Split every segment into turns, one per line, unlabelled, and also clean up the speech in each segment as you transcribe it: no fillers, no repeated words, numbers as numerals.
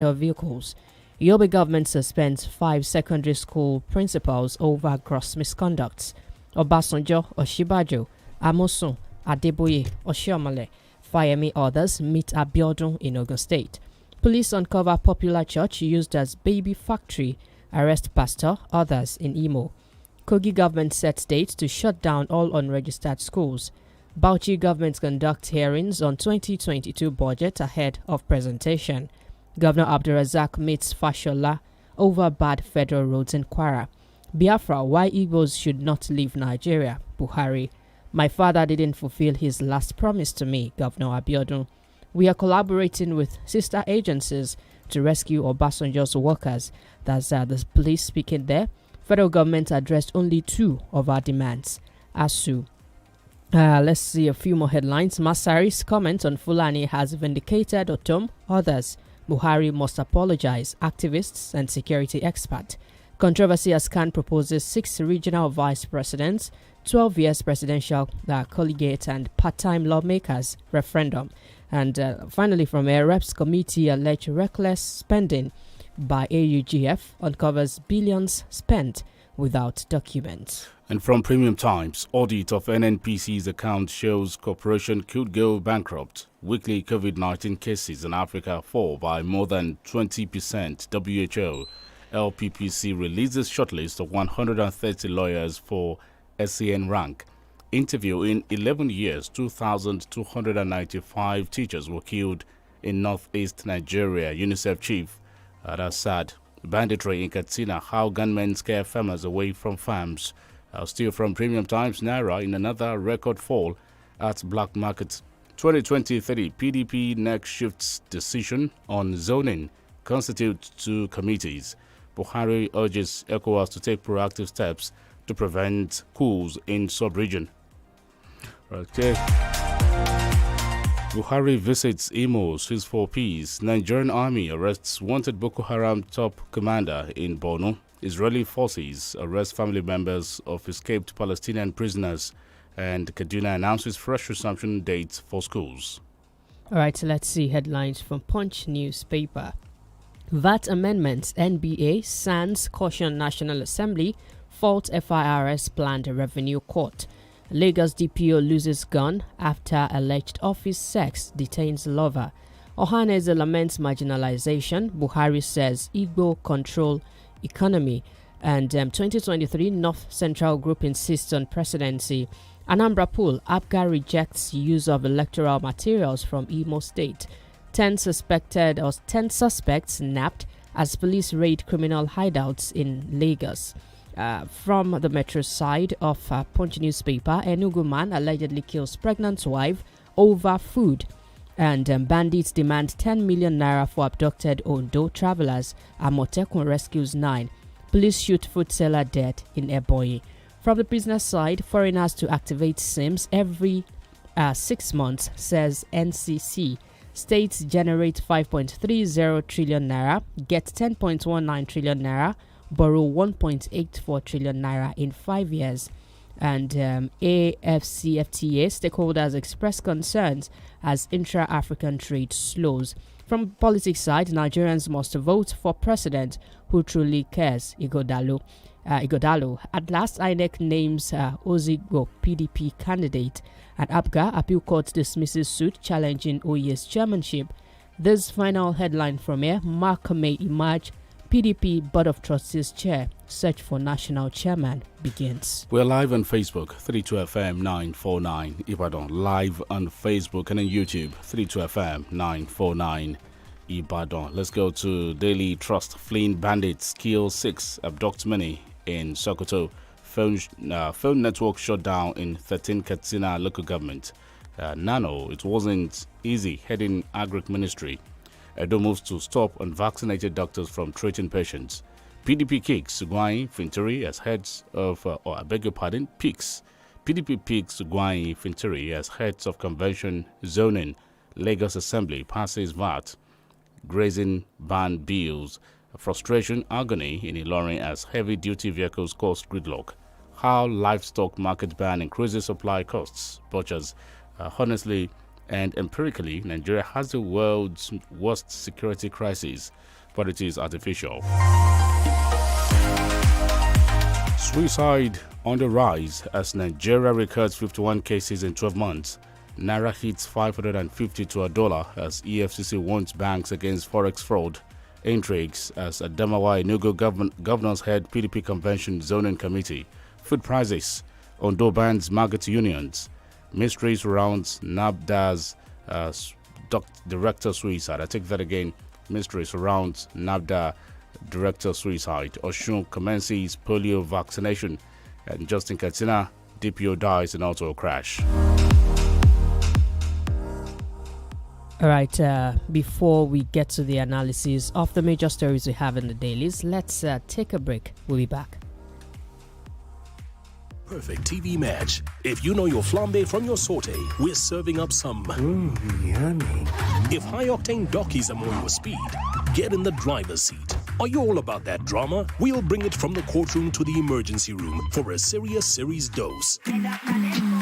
of vehicles. Yobe government suspends 5 secondary school principals over gross misconducts. Obasanjo, Oshibajo, Amosun, Adeboye, Oshiomale, Fayemi others meet Abiodun in Ogun State. Police uncover popular church used as baby factory, arrest pastor, others in Imo. Kogi government sets date to shut down all unregistered schools. Bauchi government conducts hearings on 2022 budget ahead of presentation. Governor Abdulrazak meets Fashola over bad federal roads in Kwara. Biafra, why Igbos should not leave Nigeria. Buhari, my father didn't fulfill his last promise to me, Governor Abiodun. We are collaborating with sister agencies to rescue Obasanjo's workers. That's the police speaking there. Federal government addressed only 2 of our demands. ASU. Let's see a few more headlines. Masari's comment on Fulani has vindicated Otom. Others. Buhari must apologize. Activists and security expert. Controversy as Khan proposes 6 regional vice presidents, 12 years presidential collegiate and part-time lawmakers referendum. And finally, from a reps committee, alleged reckless spending by AUGF uncovers billions spent without documents.
And from Premium Times, audit of NNPC's account shows corporation could go bankrupt. Weekly COVID-19 cases in Africa fall by more than 20%. WHO LPPC releases shortlist of 130 lawyers for SCN rank. Interview in 11 years, 2,295 teachers were killed in northeast Nigeria. UNICEF chief, that's sad. Banditry in Katsina, how gunmen scare farmers away from farms. Still from Premium Times, Naira in another record fall at black market. 2023 PDP next shifts decision on zoning constitute 2 committees. Buhari urges ECOWAS to take proactive steps to prevent coups in sub-region. Okay. Buhari visits Imo, sees for peace. Nigerian army arrests wanted Boko Haram top commander in Borno. Israeli forces arrest family members of escaped Palestinian prisoners. And Kaduna announces fresh resumption dates for schools.
All right, so let's see headlines from Punch newspaper. VAT amendments, NBA, SANS caution National Assembly, fault FIRS planned revenue court. Lagos DPO loses gun after alleged office sex detains lover. Ohaneze laments marginalization. Buhari says Igbo control economy. And 2023 North Central Group insists on presidency. Anambra Pool, APGA rejects use of electoral materials from Imo State. 10 suspects nabbed as police raid criminal hideouts in Lagos. From the metro side of Punch newspaper, Enugu man allegedly kills pregnant wife over food. And bandits demand 10 million naira for abducted Ondo travelers. Amotekun rescues 9. Police shoot food seller dead in Ebonyi. From the business side, foreigners to activate SIMs every 6 months, says NCC. States generate 5.30 trillion naira, get 10.19 trillion naira, borrow 1.84 trillion naira in 5 years. And AFCFTA stakeholders express concerns as intra-African trade slows. From politics side, Nigerians must vote for president who truly cares, Igodalo. At last, INEC names Ozigbo PDP candidate. At APGA, appeal court dismisses suit challenging OE's chairmanship. This final headline from here, Mark may emerge PDP Board of Trustees chair. Search for national chairman begins.
We're live on Facebook, 32FM 949 Ibadan. Live on Facebook and on YouTube, 32FM 949 Ibadan. Let's go to Daily Trust. Fleeing bandits kill 6, abduct many in Sokoto. Phone network shut down in 13 Katsina local government. Nano, it wasn't easy heading Agric Ministry. Edo moves to stop unvaccinated doctors from treating patients. PDP kicks Sugwai Fintiri as heads of, PDP picks Sugwai Fintiri as heads of convention zoning. Lagos Assembly passes VAT. Grazing ban bills. Frustration, agony in Ilorin as heavy-duty vehicles cause gridlock. How livestock market ban increases supply costs. Butchers honestly And empirically, Nigeria has the world's worst security crisis, but it is artificial. Suicide on the rise as Nigeria records 51 cases in 12 months. Naira hits 550 to a dollar as EFCC warns banks against forex fraud. Intrigues as Adamawa Enugu governors head PDP convention zoning committee. Food prices. Ondo bans market unions. Mystery surrounds NABDA's director suicide. I take that again. Mystery surrounds NABDA director suicide. Oshun commences polio vaccination. And Justin Katsina, DPO dies in auto crash.
All right, before we get to the analysis of the major stories we have in the dailies, let's take a break. We'll be back.
Perfect TV match. If you know your flambe from your saute, we're serving up some
yummy.
If high-octane dockies are more your speed, get in the driver's seat. Are you all about that drama? We'll bring it from the courtroom to the emergency room for a serious series dose.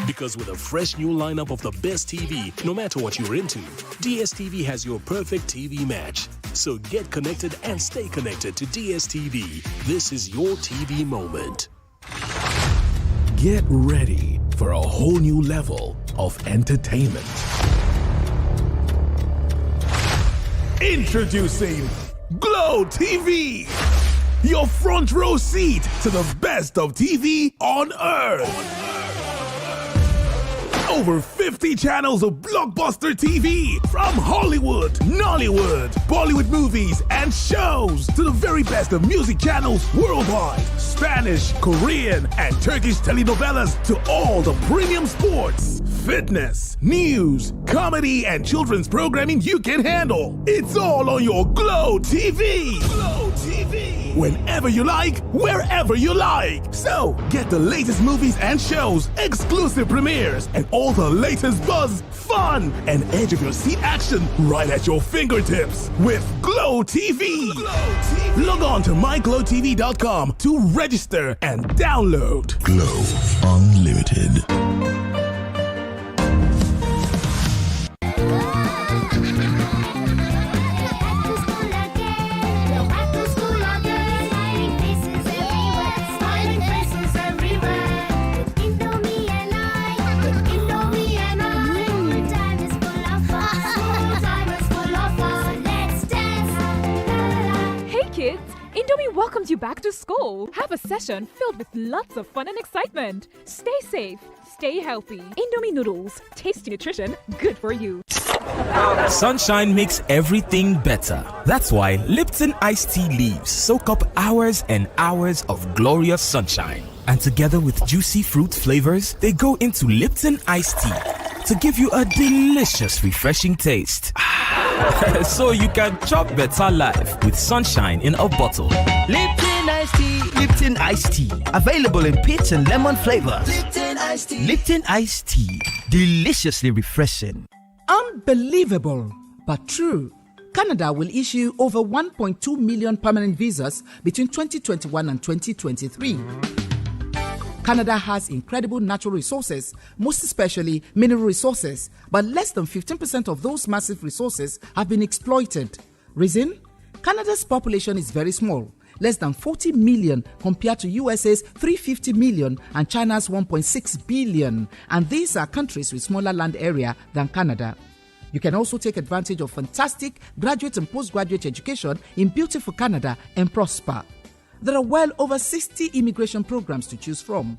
Because with a fresh new lineup of the best TV, no matter what you're into, DSTV has your perfect TV match. So get connected and stay connected to DSTV. This is your TV moment.
Get ready for a whole new level of entertainment. Introducing Glow TV, your front row seat to the best of TV on earth. Over 50 channels of blockbuster TV from Hollywood, Nollywood, Bollywood movies and shows to the very best of music channels worldwide. Spanish, Korean and Turkish telenovelas to all the premium sports, fitness, news, comedy and children's programming you can handle. It's all on your Glow TV. Glow TV. Whenever you like, wherever you like. So, get the latest movies and shows, exclusive premieres, and all the latest buzz, fun, and edge of your seat action right at your fingertips with Glow TV. Glow TV. Log on to myglowtv.com to register and download Glow Unlimited.
Indomie welcomes you back to school. Have a session filled with lots of fun and excitement. Stay safe, stay healthy. Indomie noodles, tasty nutrition, good for you.
Sunshine makes everything better. That's why Lipton iced tea leaves soak up hours and hours of glorious sunshine. And together with juicy fruit flavors, they go into Lipton iced tea to give you a delicious, refreshing taste. So you can chop better life with sunshine in a bottle.
Lipton iced tea. Lipton iced tea. Available in peach and lemon flavor. Lipton iced tea. Lipton iced tea. Deliciously refreshing.
Unbelievable, but true. Canada will issue over 1.2 million permanent visas between 2021 and 2023. Canada has incredible natural resources, most especially mineral resources, but less than 15% of those massive resources have been exploited. Reason? Canada's population is very small, less than 40 million compared to USA's 350 million and China's 1.6 billion, and these are countries with smaller land area than Canada. You can also take advantage of fantastic graduate and postgraduate education in beautiful Canada and prosper. There are well over 60 immigration programs to choose from.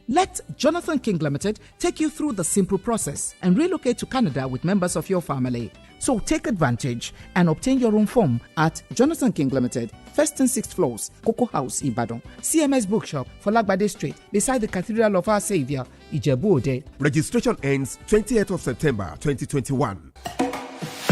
Let Jonathan King Limited take you through the simple process and relocate to Canada with members of your family. So take advantage and obtain your own form at Jonathan King Limited, 1st and 6th floors, Cocoa House, Ibadan, CMS Bookshop, Folagbade Street, beside the Cathedral of Our Savior, Ijebu Ode.
Registration ends 28th of September 2021.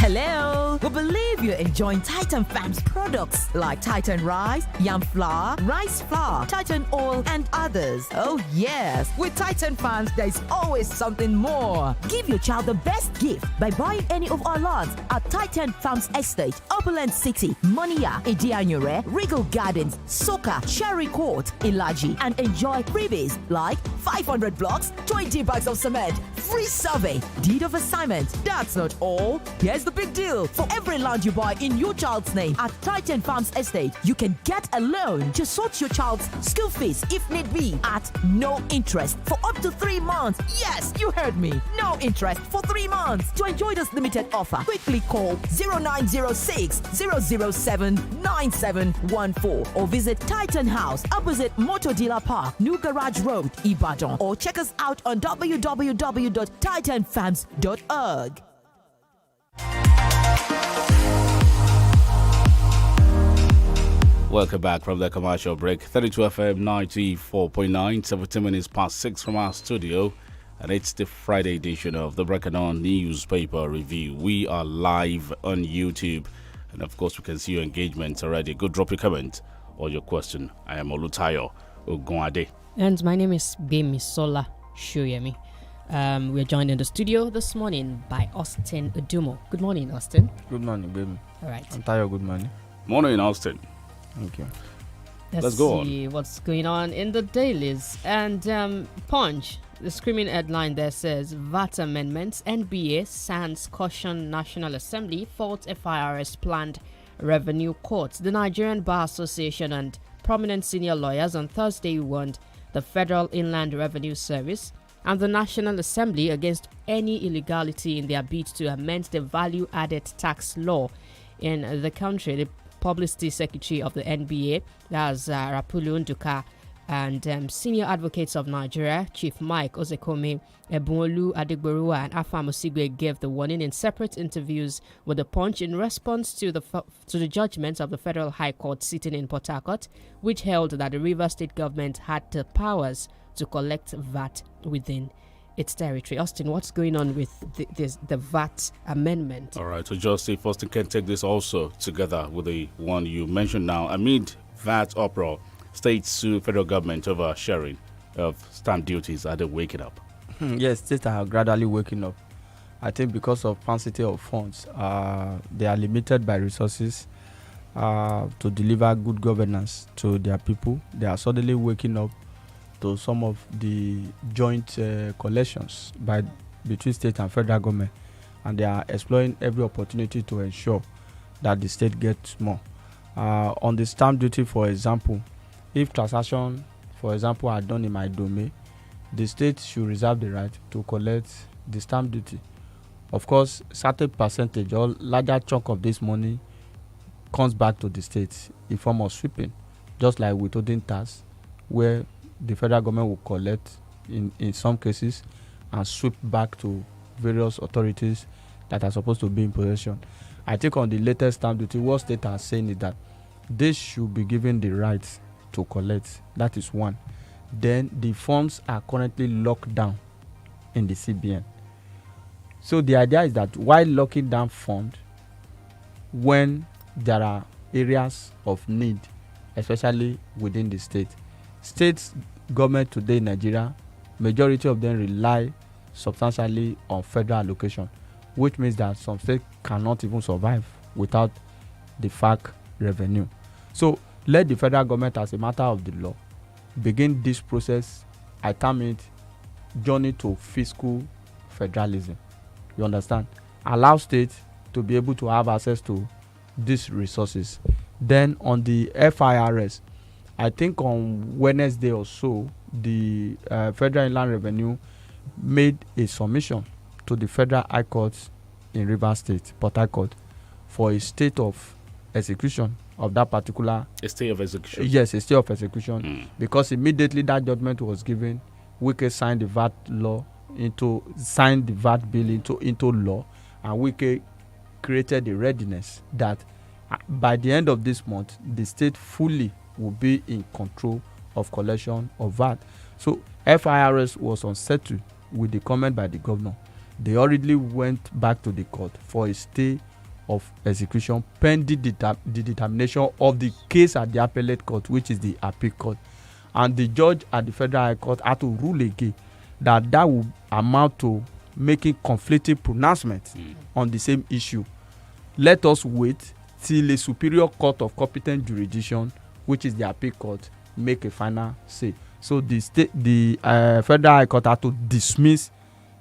Hello! We believe you're enjoying Titan Farms products like Titan Rice, Yam Flour, Rice Flour, Titan Oil, and others. Oh yes! With Titan Farms, there's always something more. Give your child the best gift by buying any of our lots at Titan Farms Estate, Upperland City, Monia, Edianyure, Regal Gardens, Soka, Cherry Court, Ilaji, and enjoy freebies like 500 blocks, 20 bags of cement, free survey, deed of assignment. That's not all. Here's the big deal. For every land you buy in your child's name at Titan Farms Estate, you can get a loan to sort your child's school fees if need be at no interest for up to 3 months. Yes, you heard me. No interest for 3 months. To enjoy this limited offer, quickly call 0906 007 9714 or visit Titan House opposite Motor Dealer Park, New Garage Road, Ibadan, or check us out on www.titanfarms.org.
Welcome back from the commercial break. 32 FM 94.9, 17 minutes past 6 from our studio. And it's the Friday edition of the Breaking On Newspaper Review. We are live on YouTube. And of course, we can see your engagement already. Go drop your comment or your question. I am OLUTAYO OGUNADE.
And my name is GBEMISOLA SOYEMI. We're joined in the studio this morning by Austin Udumo. Good morning, Austin.
Good morning, baby.
All right.
I'm tired. Good morning.
Morning, Austin.
Thank you.
Let's
go
see what's going on in the dailies. And Punch, the screaming headline there says, VAT amendments, NBA sans caution National Assembly, fault FIRS planned revenue courts. The Nigerian Bar Association and prominent senior lawyers on Thursday warned the Federal Inland Revenue Service and the National Assembly against any illegality in their bid to amend the value-added tax law in the country. The Publicity Secretary of the NBA, that's Rapulu Nduka, and senior advocates of Nigeria, Chief Mike Ozekome, Ebunolu Adegberuwa, and Afam Osigwe gave the warning in separate interviews with the Punch in response to the judgment of the Federal High Court sitting in Port Harcourt, which held that the Rivers State government had the powers to collect VAT within its territory. Austin, what's going on with the VAT amendment?
All right, so just if Austin can take this also together with the one you mentioned now. Amid VAT uproar, states sue federal government over sharing of stamp duties. Are they waking up?
Yes, states are gradually waking up. I think because of paucity of funds, they are limited by resources to deliver good governance to their people. They are suddenly waking up to some of the joint collections between state and federal government, and they are exploring every opportunity to ensure that the state gets more. On the stamp duty, for example, if transaction, for example, are done in my domain, the state should reserve the right to collect the stamp duty. Of course, certain percentage or larger chunk of this money comes back to the state in form of sweeping, just like withholding tax, where the federal government will collect in some cases and sweep back to various authorities that are supposed to be in possession. I think on the latest stamp duty, what states are saying is that they should be given the right to collect. That is one. Then the funds are currently locked down in the CBN. So the idea is that while locking down funds, when there are areas of need, especially within the state government today in Nigeria, majority of them rely substantially on federal allocation, which means that some states cannot even survive without the FAC revenue. So let the federal government, as a matter of the law, begin this process. I term it journey to fiscal federalism. You understand? Allow states to be able to have access to these resources. Then on the FIRS, I think on Wednesday or so, the Federal Inland Revenue made a submission to the Federal High Court in Rivers State, Port Harcourt, for a state of execution of that particular...
A state of execution?
Yes, a state of execution. Because immediately that judgment was given, Wike signed the VAT bill into law, and Wike created the readiness that by the end of this month, the state fully will be in control of collection of VAT. So FIRS was unsettled with the comment by the governor. They already went back to the court for a stay of execution pending the determination of the case at the appellate court, which is the appeal court. And the judge at the Federal High Court had to rule again that will amount to making conflicting pronouncements on the same issue. Let us wait till a superior court of competent jurisdiction, which is the appeal court, make a final say. So the Federal High Court had to dismiss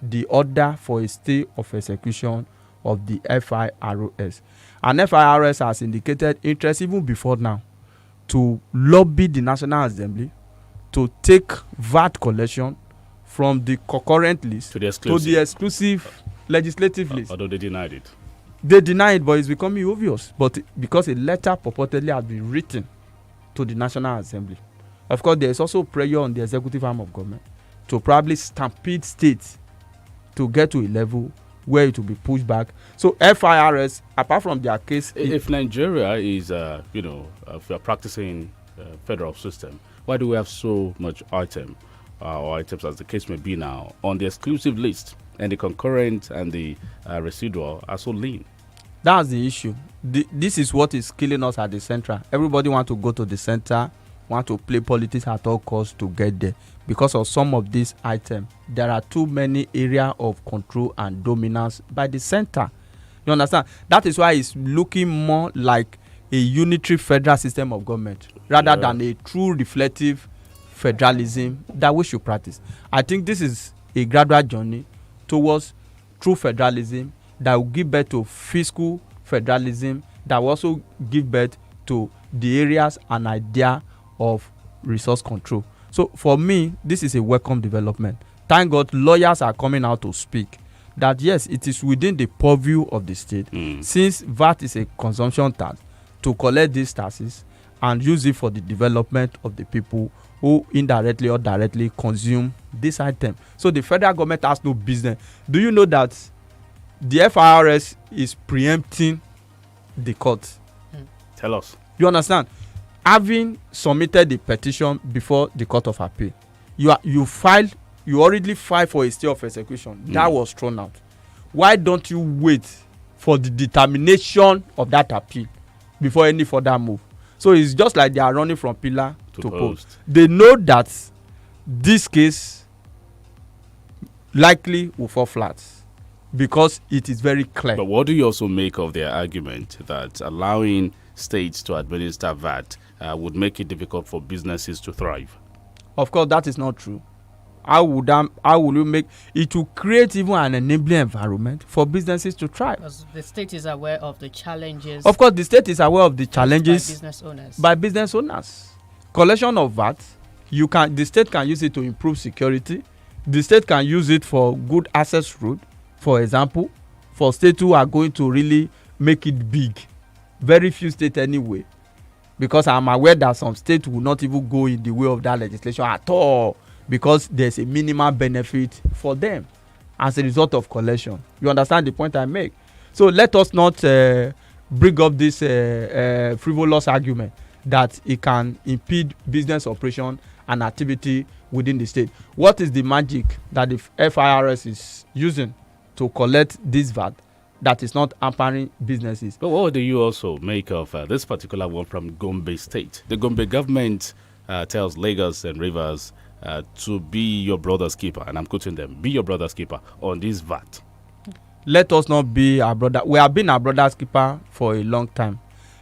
the order for a stay of execution of the FIROS. And FIROS has indicated interest even before now to lobby the National Assembly to take VAT collection from the concurrent list to the exclusive legislative list.
Although they denied it.
They deny it, but it's becoming obvious. But because a letter purportedly has been written to the National Assembly. Of course, there is also pressure on the executive arm of government to probably stampede states to get to a level where it will be pushed back. So FIRS, apart from their case,
if Nigeria is, if we are practicing federal system, why do we have so much item or items, as the case may be now, on the exclusive list, and the concurrent and the residual are so lean?
That's the issue. This is what is killing us at the central. Everybody want to go to the center, want to play politics at all costs to get there. Because of some of these items, there are too many areas of control and dominance by the center. You understand? That is why it's looking more like a unitary federal system of government rather than a true reflective federalism that we should practice. I think this is a gradual journey towards true federalism that will give birth to fiscal federalism, that will also give birth to the areas and idea of resource control. So for me, this is a welcome development. Thank God lawyers are coming out to speak that yes, it is within the purview of the state, since VAT is a consumption tax, to collect these taxes and use it for the development of the people who indirectly or directly consume this item. So the federal government has no business. Do you know that the FIRS is preempting the court?
Tell us.
You understand? Having submitted the petition before the Court of Appeal, you already filed for a stay of execution. That was thrown out. Why don't you wait for the determination of that appeal before any further move? So it's just like they are running from pillar to post. They know that this case likely will fall flat because it is very clear.
But what do you also make of their argument that allowing states to administer VAT would make it difficult for businesses to thrive?
Of course, that is not true. How will you make it? To create even an enabling environment for businesses to thrive.
Because the state is aware of the challenges.
Of course, the state is aware of the challenges
by business owners.
Collection of VAT, the state can use it to improve security. The state can use it for good access road. For example, for states who are going to really make it big. Very few states anyway, because I'm aware that some states will not even go in the way of that legislation at all, because there's a minimal benefit for them as a result of collection. You understand the point I make? So let us not bring up this frivolous argument that it can impede business operation and activity within the state. What is the magic that the FIRS is using to collect this VAT that is not hampering businesses?
But what do you also make of this particular one from Gombe State? The Gombe government tells Lagos and Rivers to be your brother's keeper, and I'm quoting them, be your brother's keeper on this VAT.
Let us not be our brother. We have been our brother's keeper for a long time.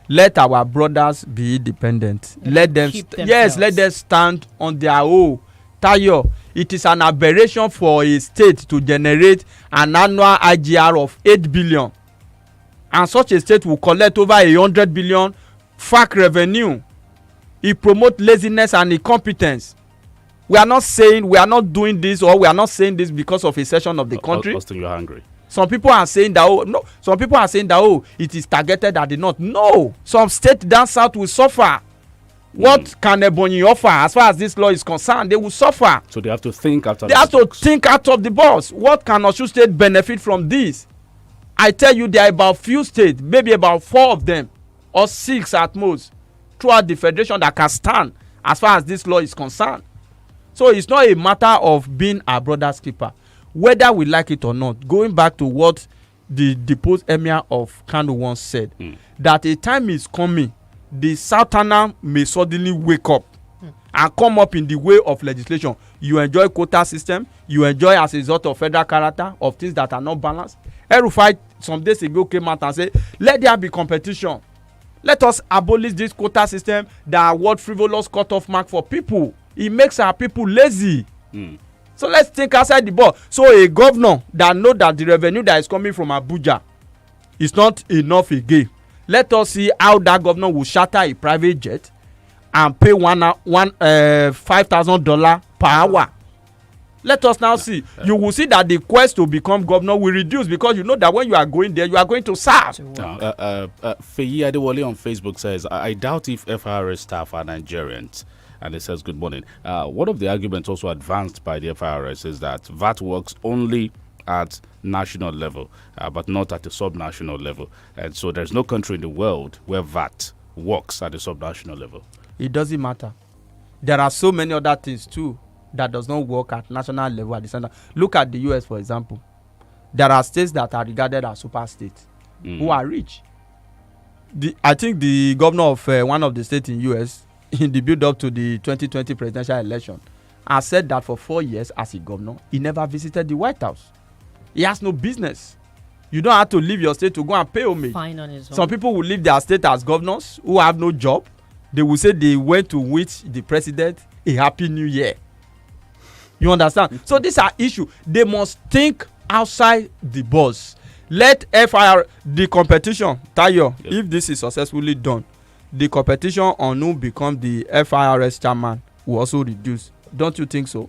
Let our brothers be independent. Let them let them stand on their own. Tayo, it is an aberration for a state to generate an annual IGR of 8 billion, and such a state will collect over 100 billion FAC revenue. It promotes laziness and incompetence. We are not doing this, or we are not saying this because of a section of the country.
Austin, you're hungry.
Some people are saying that it is targeted at the north. No, some states down south will suffer. What can Ebonyi offer as far as this law is concerned? They will suffer.
So they have to think out of
think out of the box. What can Osun State benefit from this? I tell you, there are about few states, maybe about 4 of them or 6 at most, throughout the federation that can stand as far as this law is concerned. So it's not a matter of being our brother's keeper, whether we like it or not. Going back to what the deposed emir of Kano once said, that a time is coming, the Southerner may suddenly wake up and come up in the way of legislation. You enjoy quota system, you enjoy as a result of federal character of things that are not balanced. El-Rufai some days ago came out and said, let there be competition. Let us abolish this quota system that award frivolous cutoff mark for people. It makes our people lazy. So let's think outside the box. So a governor that know that the revenue that is coming from Abuja is not enough again. Let us see how that governor will charter a private jet and pay $5,000 per hour. Let us now see. You will see that the quest to become governor will reduce, because you know that when you are going there, you are going to serve.
Feyi Adewale on Facebook says, I doubt if FIRS staff are Nigerians. And it says, good morning. One of the arguments also advanced by the FIRS is that VAT works only at national level, but not at the subnational level. And so there's no country in the world where VAT works at the subnational level.
It doesn't matter. There are so many other things too that does not work at national level at the center. Look at the US, for example. There are states that are regarded as super states who are rich. I think the governor of one of the states in US in the build up to the 2020 presidential election has said that for 4 years as a governor, he never visited the White House. He has no business. You don't have to leave your state to go and pay homage.
Fine on his own.
Some people will leave their state as governors who have no job. They will say they went to wish the president a happy new year. You understand? So these are issues. They must think outside the box. Let the competition, Tayo, if this is successfully done, the competition on who become the FIRS chairman will also reduce. Don't you think so?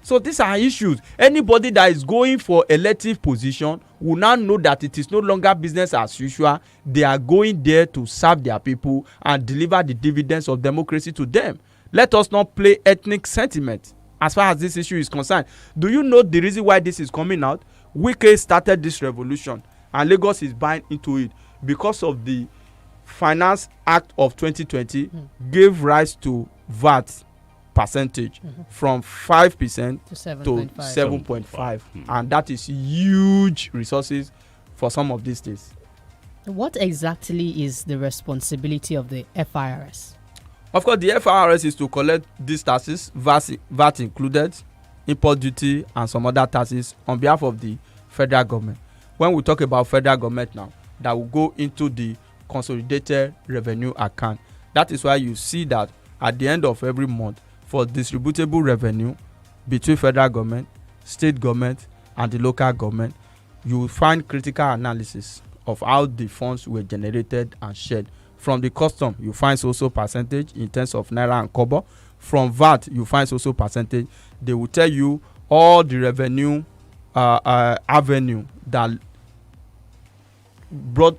So these are issues. Anybody that is going for elective position will now know that it is no longer business as usual. They are going there to serve their people and deliver the dividends of democracy to them. Let us not play ethnic sentiment as far as this issue is concerned. Do you know the reason why this is coming out? Wike started this revolution and Lagos is buying into it because of the Finance Act of 2020 gave rise to VAT percentage from 5% to 7.5, and that is huge resources for some of these states.
What exactly is the responsibility of the FIRS?
Of course, the FIRS is to collect these taxes, VAT included, import duty, and some other taxes on behalf of the federal government. When we talk about federal government now, that will go into the consolidated revenue account. That is why you see that at the end of every month, for distributable revenue between federal government, state government, and the local government, you will find critical analysis of how the funds were generated and shared. From the custom, you find social percentage in terms of naira and kobo. From VAT, you find social percentage. They will tell you all the revenue avenue that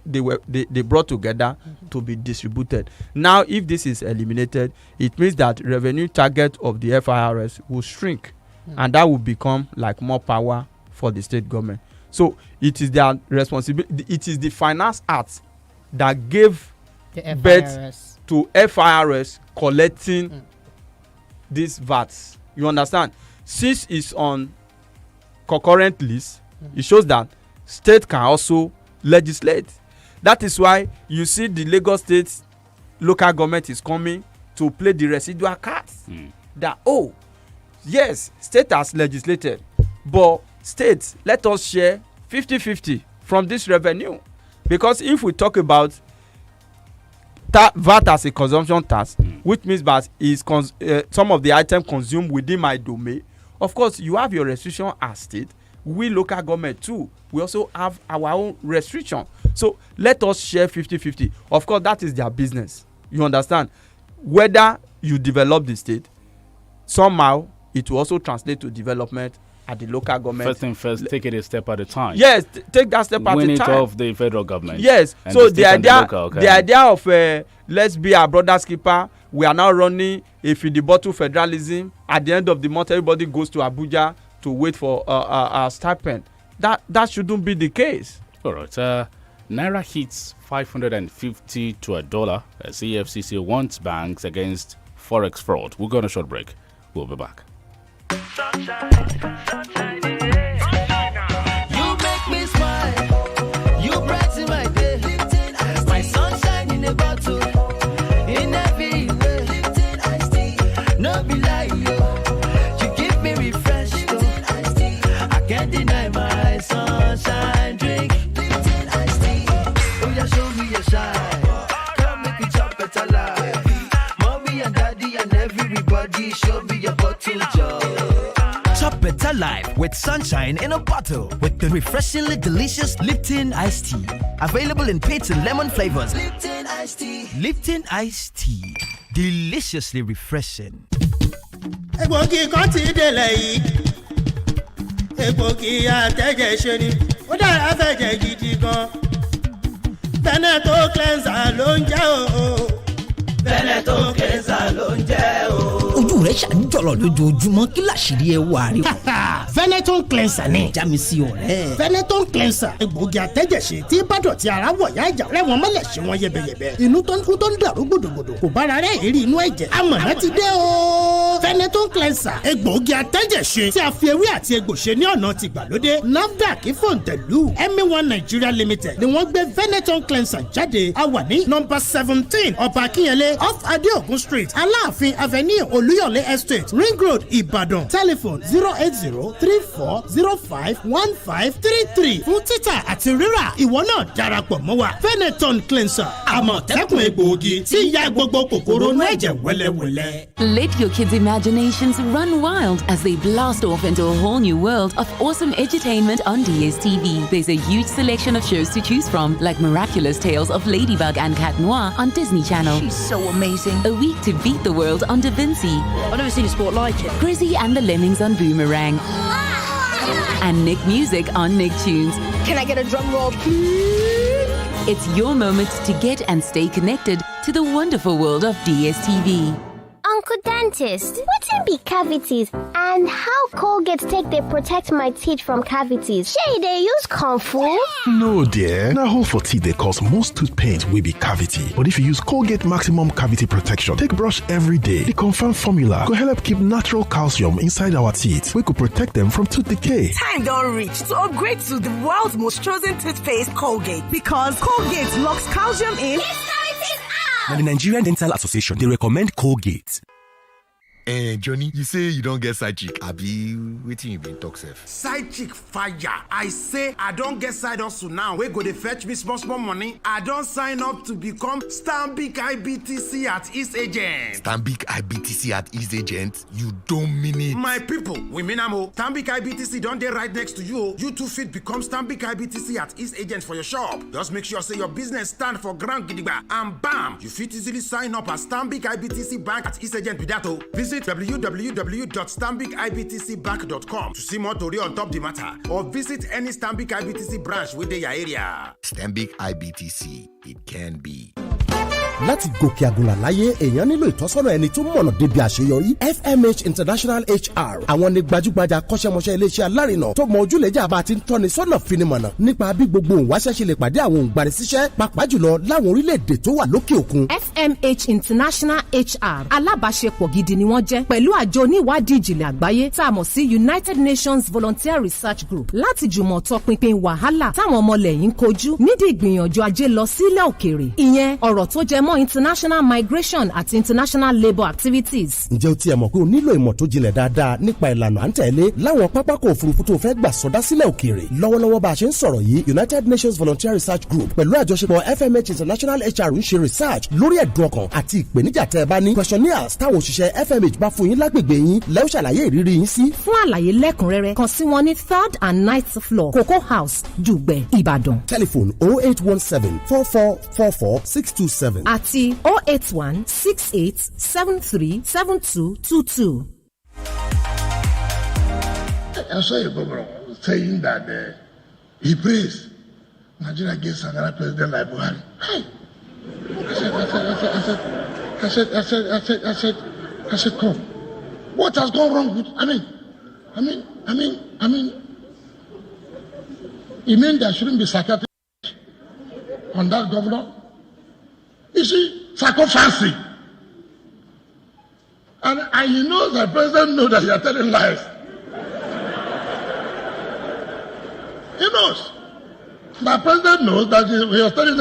they brought together to be distributed. Now, if this is eliminated, it means that revenue target of the FIRS will shrink, and that will become like more power for the state government. So it is their responsibility. It is the Finance Act that gave birth to FIRS collecting these VATs. You understand? Since it's on concurrent list, it shows that state can also legislate. That is why you see the Lagos State local government is coming to play the residual cards. That, oh, yes, state has legislated, but states, let us share 50-50 from this revenue. Because if we talk about VAT as a consumption tax, which means that is some of the items consumed within my domain, of course, you have your restriction as state. We local government too, we also have our own restriction. So let us share 50-50. Of course, that is their business. You understand? Whether you develop the state, somehow it will also translate to development at the local government.
First thing first, take it a step at a time.
Yes, take that step at a time.
Win it off the federal government.
Yes, so the idea of let's be our brother's keeper. We are now running a feed-the-bottle federalism. At the end of the month, everybody goes to Abuja to wait for a stipend. That shouldn't be the case.
All right. Naira hits 550 to $1 as EFCC wants banks against forex fraud. We'll go on a short break. We'll be back.
Sunshine, sunshine, yeah. You make me smile.
Please show me your bottle joy. Top better life with sunshine in a bottle with the refreshingly delicious Lipton iced tea. Available in peach and lemon flavors. Lipton iced tea. Lipton iced tea. Deliciously refreshing.
Egbògi kan ti délẹ̀ yìí. Egbògi àtẹ̀jẹ̀ ṣe ni. Ó dára fẹ̀jẹ̀ gidi gan. Veneto cleanser ló ń jẹ́ o. Veneto cleanser ló ń jẹ́ o.
Ojú rẹ̀ ṣàǹjọ̀lọ̀ lójoojúmọ́ kí làṣírí ẹ wà rí.
Veneton cleanser ni.
Jámi sí ọ̀rẹ́.
Veneton cleanser. Egbògi àtẹ̀jẹ̀ṣe tí bádọ̀tí ara wọ̀ yá ìjà rẹ̀ wọ́n mọ́lẹ̀ ṣe wọ́n yẹbẹyẹbẹ. Inú tó ń kú tó ń dàrú gbòdògbòdò. Kò bára rẹ̀ èrí inú ẹ̀jẹ̀. Amọ̀nà ti dé o. Veneton cleanser. Egbògi àtẹ̀jẹ̀ṣe tí a fi ewé àti egbò ṣe ní ọ̀nà ti gbàlódé. NAFDAC Fòǹtẹ̀lù MA1 Nigeria Limited ni wọ́n gbé Veneton cleanser jáde. A wà ní nọ́mbà 17 Ọba Akínyẹlé off Adeogun Street Aláàfin Avenue Olúyọ̀lé Estate Ring Road Ìbàdàn. Telephone 08034051533 fún títà àti rírà. Ìwọ náà darapọ̀ mọ́ wa. Veneton cleanser àmọ̀tẹ́kùn egbòogi tí ya gbogbo kòkòrò inú ẹ̀jẹ̀ wẹ́lẹ́wẹ́lẹ́.
Let your kids' imaginations run wild as they blast off into a whole new world of awesome edutainment on DSTV. There's a huge selection of shows to choose from, like Miraculous Tales of Ladybug and Cat Noir on Disney Channel.
She's so amazing.
A Week to Beat the World on Da Vinci.
I've never seen a sport like it.
Grizzy and the Lemmings on Boomerang. And Nick Music on Nicktunes.
Can I get a drum roll, please?
It's your moment to get and stay connected to the wonderful world of DSTV.
Uncle Dentist, wetin be cavities and how Colgate take dey protect my teeth from cavities? Shey dey use comfort?
No dear, na hole for teeth dey cause most tooth pain wey be cavity. But if you use Colgate Maximum Cavity Protection take brush every day, the confirmed formula go help keep natural calcium inside our teeth wey go protect them from tooth decay.
Time don reach to upgrade to the world's most chosen toothpaste, Colgate, because Colgate locks calcium in.
Now, the Nigerian Dental Association, they recommend Colgate.
Johnny, you say you don't get side chick. Abi, waiting you been talk safe.
Side chick fire. I say I don't get side hustle now. We go to fetch me small money. I don't sign up to become Stanbic IBTC at East Agent.
Stanbic IBTC at East Agent? You don't mean it.
My people, we mean amo. Stanbic IBTC don't dey right next to you. You too fit become Stanbic IBTC at East Agent for your shop. Just make sure say your business stand for ground gidigba and bam, you fit easily sign up at Stanbic IBTC Bank at East Agent with that. Visit www.stanbicibtcbank.com to see more tori on top the matter, or visit any Stanbic IBTC branch within your area.
Stanbic IBTC, it can be.
Láti gòkè àgùnlà láyé èèyàn nílò ìtọ́sọ́nà ẹni tó mọ̀nà débi àṣeyọrí. FMH International HR àwọn ni gbajúgbajà kọ́ṣẹ́mọṣẹ́ iléeṣẹ́ alárinà tó mọ ojúlẹ̀jà bá ti ń tọ́ni sọ́nà finimọ̀nà nípa bí gbogbo òǹwáṣẹ́ ṣe lè pàdé àwọn òǹgbanisíṣẹ́ pàápàá jùlọ láwọn orílẹ̀-èdè tó wà lókè òkun.
FMH International HR alábàáṣepọ̀ gidi ni wọ́n jẹ́ pẹ̀lú àjọ oníwádìí ìjìnlẹ̀ àgbáyé tá a mọ̀ sí United Nations Volunteer Research Group láti jùmọ̀ tọpinpin wàhálà táwọn ọmọlẹ́yìn kojú nídìí ìgbìyànjú ajé lọ sílẹ̀ òkèèrè. Ìyẹn ọ̀rọ̀ tó jẹ mọ́ international migration àti international labour activities.
Ǹjẹ́ o tiẹ̀ mọ̀ pé o nílò ìmọ̀ tó jinlẹ̀ dáadáa nípa ìlànà à ń tẹ̀lé láwọn pápákọ̀ òfurufú tó fẹ́ gbà sọdá sílẹ̀ òkèèrè. Lọ́wọ́lọ́wọ́ bá a ṣe ń sọ̀rọ̀ yìí, United Nations Volunteer Research Group pẹ̀lú àjọṣepọ̀ FMH International HR ń ṣe research lórí ẹ̀dùn ọkàn àti ìpèníjà tẹ́ ẹ bá ní. Questionnaires táwọn òṣìṣẹ́ FMH bá fún yín lágbègbè yín lẹ́yìn ṣàlàyé ìrírí yín sí.
Fún àlàyé lẹ́kùnrẹ́rẹ́ kàn sí wọn ní 3rd and 9th floor Cocoa House, Dùgbẹ̀, Ìbàdàn.
Telephone 0817 4444 627
àti 08168737222.
I saw a program saying that he prays Nigeria against another president like Buhari. Hey. I said, come. What has gone wrong with? I mean, you mean there shouldn't be psychiatric on that governor? You see, psychophancy. And he knows that president knows that you are telling lies. He knows. The president knows that we are telling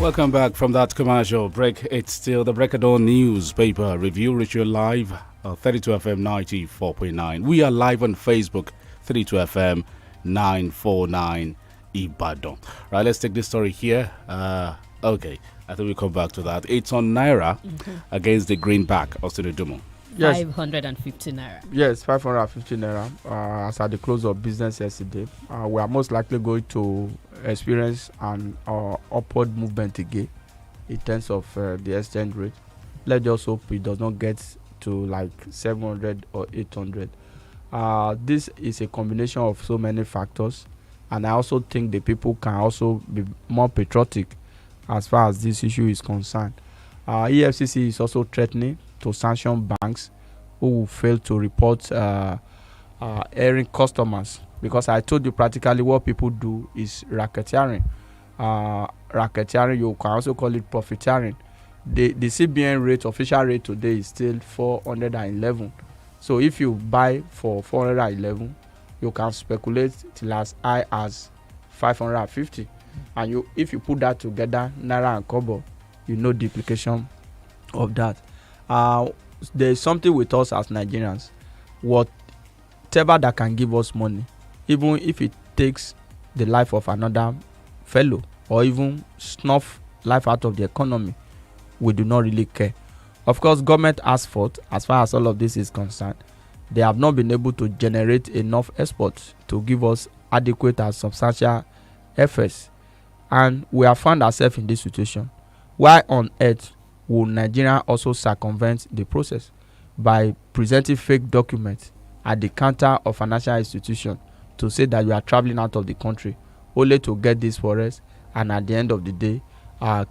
Welcome back from that commercial break. It's still the Break of Dawn newspaper review, which you're live, 32 FM 94.9. We are live on Facebook, 32 FM 949 Ibadan. Right, let's take this story here. Okay, I think we'll come back to that. It's on Naira against the greenback, Osinudumo.
Yes.
550 naira.
Yes, 550 naira. As at the close of business yesterday, we are most likely going to experience an upward movement again in terms of the exchange rate. Let's just hope it does not get to like 700 or 800. This is a combination of so many factors, and I also think the people can also be more patriotic as far as this issue is concerned. EFCC is also threatening to sanction banks who will fail to report erring customers, because I told you practically what people do is racketeering. Racketeering, you can also call it profiteering. The CBN rate, official rate today is still 411. So if you buy for 411, you can speculate till as high as 550. And if you put that together, Naira and Kobo, you know the implication of that. There is something with us as Nigerians. Whatever that can give us money, even if it takes the life of another fellow or even snuff life out of the economy, we do not really care. Of course, government has fault as far as all of this is concerned. They have not been able to generate enough exports to give us adequate and substantial efforts, and we have found ourselves in this situation. Why on earth will Nigeria also circumvent the process by presenting fake documents at the counter of financial institution to say that you are traveling out of the country, only to get this for us, and at the end of the day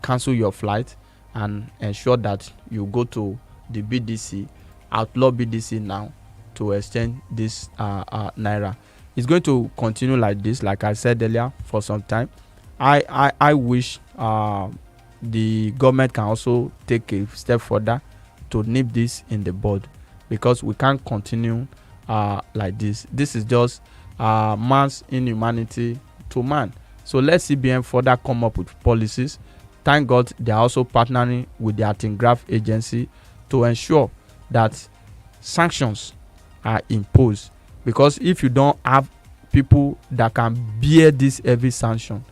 cancel your flight and ensure that you go to the BDC, outlaw BDC now to extend this Naira. It's going to continue like this, like I said earlier, for some time. I wish the government can also take a step further to nip this in the bud, because we can't continue like this. This is just man's inhumanity to man. So let CBN further come up with policies. Thank God they are also partnering with the anti-graft agency to ensure that sanctions are imposed, because if you don't have people that can bear this heavy sanction,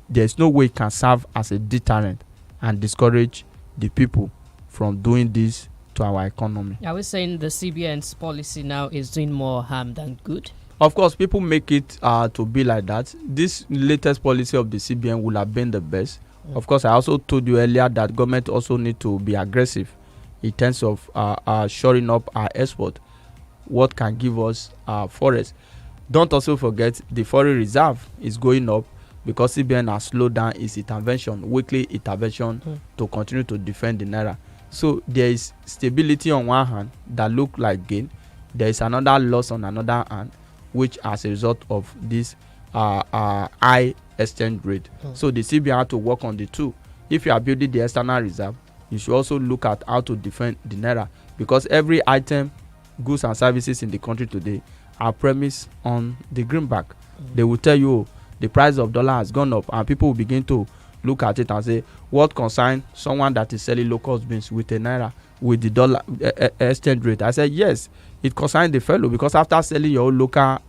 there's no way it can serve as a deterrent and discourage the people from doing this to our economy.
Are we saying the CBN's policy now is doing more harm than good?
Of course, people make it to be like that. This latest policy of the CBN would have been the best. Of course, I also told you earlier that government also need to be aggressive in terms of shoring up our export. What can give us forest? Don't also forget the foreign reserve is going up, because CBN has slowed down its weekly intervention to continue to defend the Naira. So there is stability on one hand that look like gain. There is another loss on another hand, which as a result of this high exchange rate. So the CBN had to work on the two. If you are building the external reserve, you should also look at how to defend the Naira, because every item, goods and services in the country today are premised on the greenback. They will tell you the price of dollar has gone up, and people will begin to look at it and say, what concern someone that is selling local beans with a Naira with the dollar exchange rate? I said yes, it concerns the fellow, because after selling your local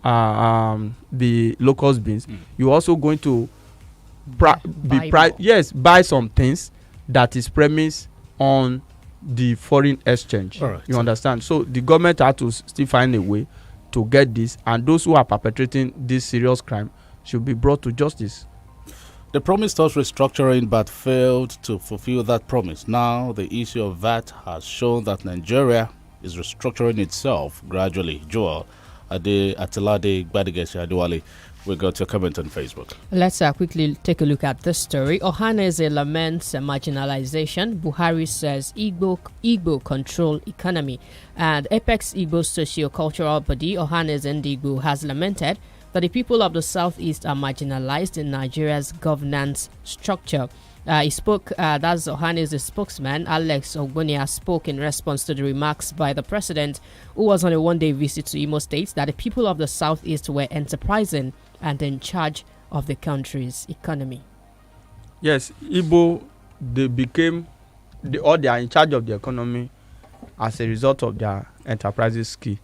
the local beans, you're also going to buy some things that is premised on the foreign exchange. Right. You understand? So the government had to still find a way to get this, and those who are perpetrating this serious crime should be brought to justice.
They promised us restructuring but failed to fulfill that promise. Now the issue of VAT has shown that Nigeria is restructuring itself gradually. Joel Atilade Gbadigeshi Adewale, we got your comment on Facebook.
Let's quickly take a look at this story. Ohaneze laments marginalization. Buhari says Igbo control economy. And Apex Igbo socio-cultural body, Ohaneze Ndigbo, has lamented that the people of the southeast are marginalized in Nigeria's governance structure. He spoke, that's Ohanese's spokesman, Alex Ogbonia, spoke in response to the remarks by the president, who was on a one-day visit to Imo State, that the people of the southeast were enterprising and in charge of the country's economy.
Yes, Igbo, they are in charge of the economy as a result of their enterprises skill,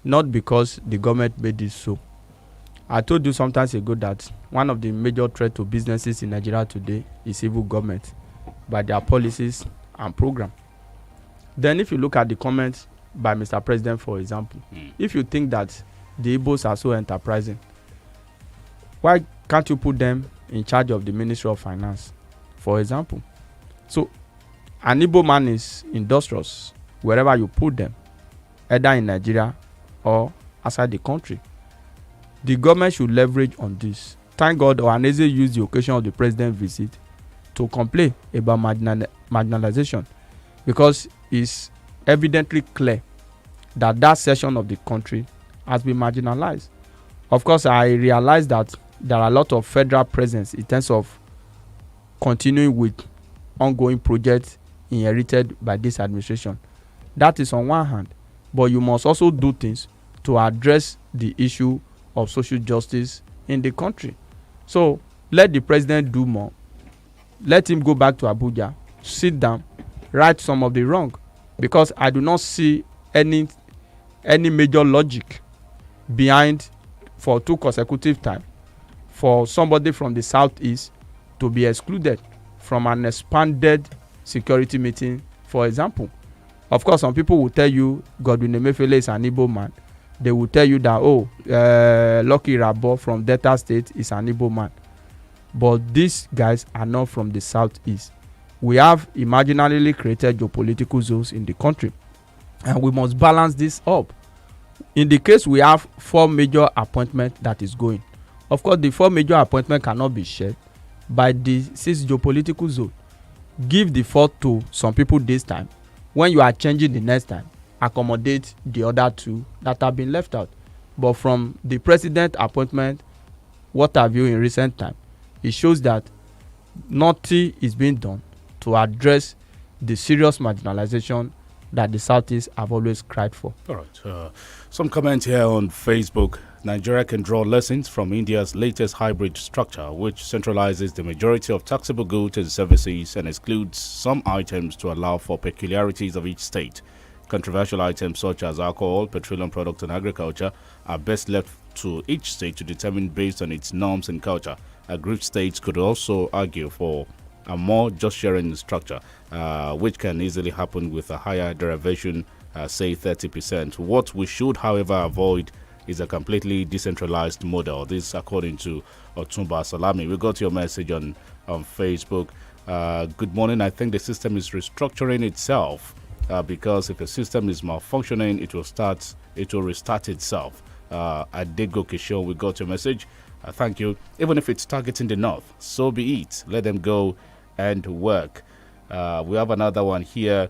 not because the government made it so. I told you sometimes ago that one of the major threats to businesses in Nigeria today is evil government by their policies and program. Then if you look at the comments by Mr. President, for example, if you think that the Igbos are so enterprising, why can't you put them in charge of the Ministry of Finance, for example? So an Igbo man is industrious wherever you put them, either in Nigeria or outside the country. The government should leverage on this. Thank God Ohaneze used the occasion of the president's visit to complain about marginalization, because it's evidently clear that that section of the country has been marginalized. Of course, I realize that there are a lot of federal presence in terms of continuing with ongoing projects inherited by this administration. That is on one hand, but you must also do things to address the issue of social justice in the country. So let the president do more. Let him go back to Abuja, sit down, right some of the wrong, because I do not see any major logic behind for 2 consecutive times for somebody from the southeast to be excluded from an expanded security meeting, for example. Of course, some people will tell you Godwin Emefiele is an Igbo man. They will tell you that Lucky Rabo from Delta State is an Igbo man. But these guys are not from the southeast. We have imaginarily created geopolitical zones in the country, and we must balance this up. In the case we have 4 major appointments that is going, of course the 4 major appointments cannot be shared by the 6 geopolitical zone. Give the 4th to some people this time. When you are changing the next time, accommodate the other 2 that have been left out. But from the president appointment, what have you in recent time, it shows that nothing is being done to address the serious marginalization that the Southeast have always cried for.
All right. Some comments here on Facebook. Nigeria can draw lessons from India's latest hybrid structure, which centralizes the majority of taxable goods and services and excludes some items to allow for peculiarities of each state. Controversial items such as alcohol, petroleum products, and agriculture are best left to each state to determine based on its norms and culture. Aggrieved states could also argue for a more just sharing structure, which can easily happen with a higher derivation, say 30%. What we should, however, avoid is a completely decentralized model. This according to Otumba Salami. We got your message on Facebook. Good morning. I think the system is restructuring itself because if a system is malfunctioning, it will restart itself. Adego Kishore, we got your message. Thank you. Even if it's targeting the north, so be it. Let them go and work. We have another one here.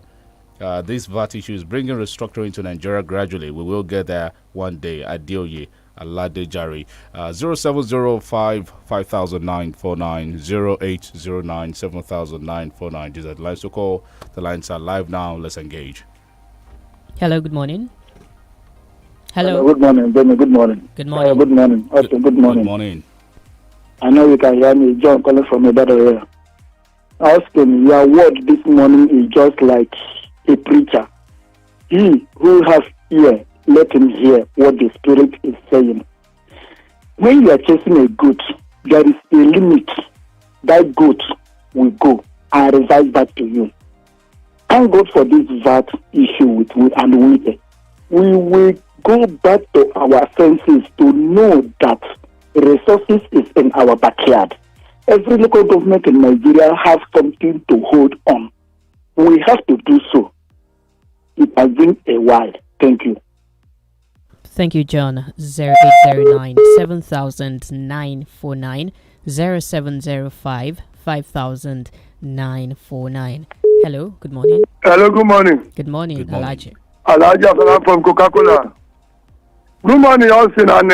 This VAT issue is bringing restructuring to Nigeria gradually. We will get there one day. Adioye Aladejari. 0705 500949 0809 7949. These are the lines to call. The lines are live now. Let's engage.
Hello, good morning. Hello.
Good morning, Benny. Good morning.
Good morning.
Good morning. Also, good morning.
Good morning.
I know you can hear me. John calling from Ibadan area. Asking, your word this morning is just like a preacher. He who has ear, let him hear what the Spirit is saying. When you are chasing a goat, there is a limit. That goat will go and revert back to you. Thank God for this VAT issue with we will go back to our senses to know that resources is in our backyard. Every local government in Nigeria has something to hold on. We have to do so. It has been a while. Thank you.
Thank you, John. 0809 7949 0705 500949. Hello, good morning.
Hello, good morning.
Good morning, Alaji.
Alaji from Coca-Cola. Good morning, Austin and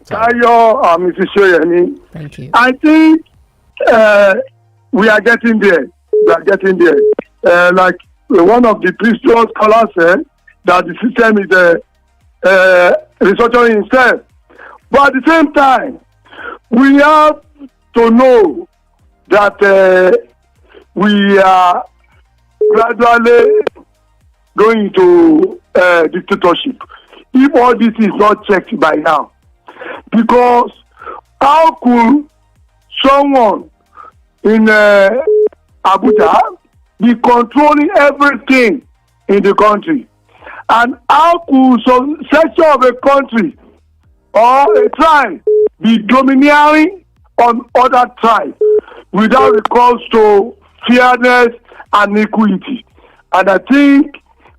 Tayo and Mrs. Soyemi.
Thank you.
I think we are getting there. Like one of the previous scholars said, that the system is restructuring itself. But at the same time, we have to know that we are gradually going to dictatorship. if all this is not checked by now. Because how could someone in Abuja be controlling everything in the country? And how could some section of a country or a tribe be domineering on other tribes without recourse to fairness and equity? And I think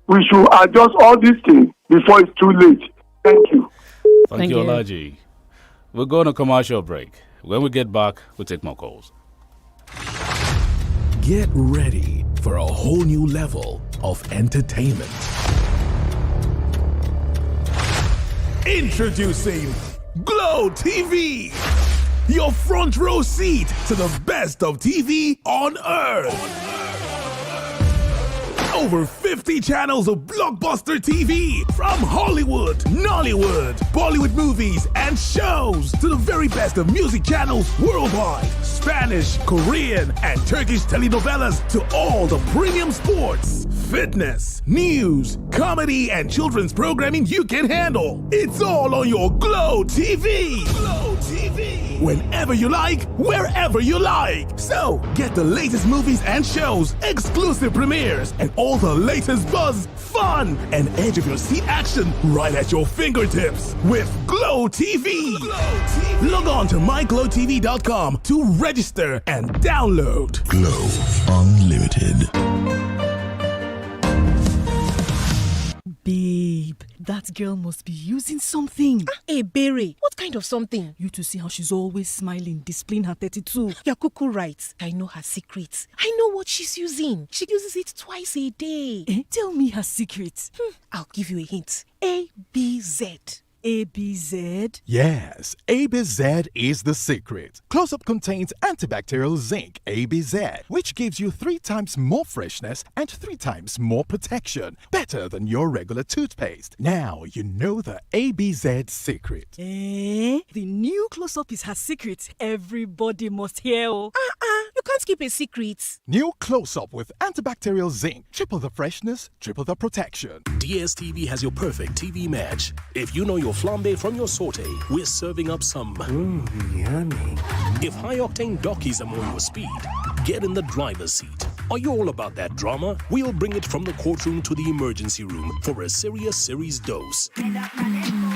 we should adjust all these things before it's too late. Thank you.
Thank you, Olaji. We're going to commercial break. When we get back, we'll take more calls.
Get ready for a whole new level of entertainment. Introducing Glow TV, your front row seat to the best of TV on earth. Over 50 channels of blockbuster TV from Hollywood, Nollywood, Bollywood movies and shows to the very best of music channels worldwide. Spanish, Korean and Turkish telenovelas to all the premium sports, fitness, news, comedy and children's programming you can handle. It's all on your Glow TV. Glow TV. Whenever you like, wherever you like. So, get the latest movies and shows, exclusive premieres, and all the latest buzz, fun, and edge of your seat action right at your fingertips with Glow TV. Glow TV. Log on to myglowtv.com to register and download.
Glow Unlimited.
Babe, that girl must be using something.
Hey, Berry, what kind of something?
You to see how she's always smiling, displaying her 32.
You're cuckoo right. I know her secrets. I know what she's using. She uses it twice a day.
Tell me her secret.
I'll give you a hint. ABZ.
ABZ?
Yes, ABZ is the secret. Close-Up contains antibacterial zinc, ABZ, which gives you 3 times more freshness and 3 times more protection. Better than your regular toothpaste. Now you know the ABZ secret.
The new Close-Up is her secret. Everybody must hear.
You can't keep a secret.
New Close-Up with antibacterial zinc. Triple the freshness, triple the protection.
DSTV has your perfect TV match. If you know your flambe from your saute, we're serving up some
yummy.
If high-octane dockies are more your speed, get in the driver's seat. Are you all about that drama? We'll bring it from the courtroom to the emergency room for a serious series dose.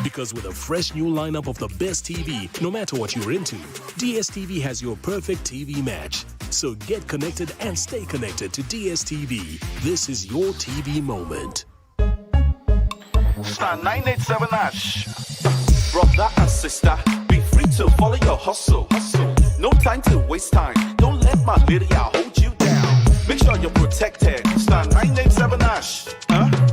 Because with a fresh new lineup of the best TV, no matter what you're into, DSTV has your perfect TV match. So get connected and stay connected to DSTV. This is your TV moment.
Star 987 Ash. Brother and sister, be free to follow your hustle. No time to waste time. Don't let malaria hold you down. Make sure you're protected. Star 987 Ash.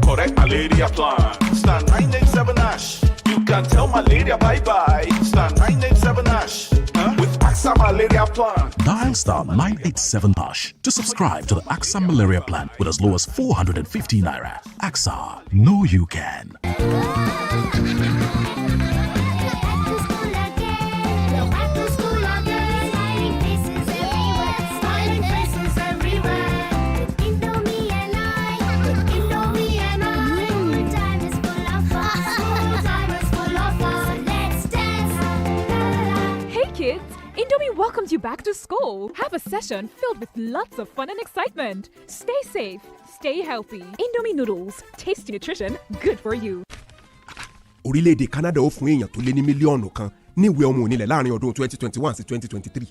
Correct malaria plan. Star 987 Ash. You can tell malaria bye-bye. Star 987 Ash. With AXA malaria plan.
Dial star 987 hash to subscribe to the AXA malaria plan with as low as 450 naira. AXA, know you can.
Indomie welcomes you back to school. Have a session filled with lots of fun and excitement. Stay safe, stay healthy. Indomie noodles, tasty nutrition, good for you.
Orílẹ̀-èdè Canada ó fún èèyàn tó lé ní mílíọ̀nù kan ní ìwé ọmọ onílẹ̀ láàrin ọdún 2021 sí 2023.